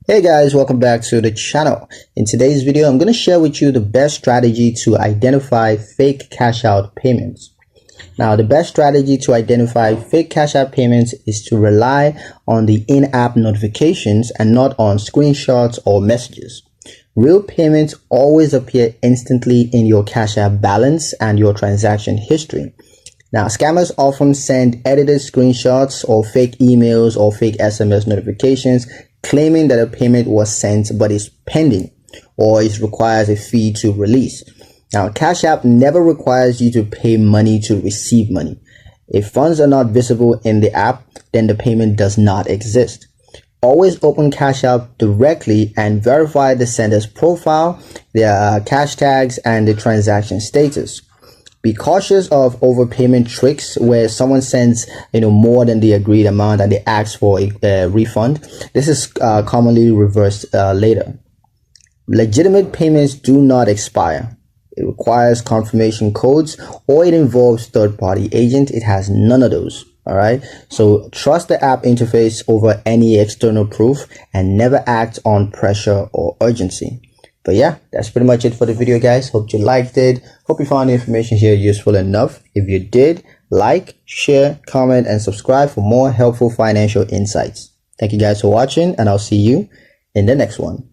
Hey guys, welcome back to the channel. In today's video, I'm going to share with you the best strategy to identify fake cash out payments. Now, the best strategy to identify fake cash out payments is to rely on the in-app notifications and not on screenshots or messages. Real payments always appear instantly in your cash app balance and your transaction history. Now, scammers often send edited screenshots or fake emails or fake SMS notifications claiming that a payment was sent but is pending or it requires a fee to release. Now, Cash App never requires you to pay money to receive money. If funds are not visible in the app, then the payment does not exist. Always open Cash App directly and verify the sender's profile, their cash tags, and the transaction status. Be cautious of overpayment tricks where someone sends more than the agreed amount and they ask for a refund. This is commonly reversed later. Legitimate payments do not expire. It requires confirmation codes or it involves third-party agent. It has none of those. All right. So trust the app interface over any external proof and never act on pressure or urgency. But yeah, that's pretty much it for the video, guys. Hope you liked it. Hope you found the information here useful enough. If you did, like, share, comment, and subscribe for more helpful financial insights. Thank you guys for watching, and I'll see you in the next one.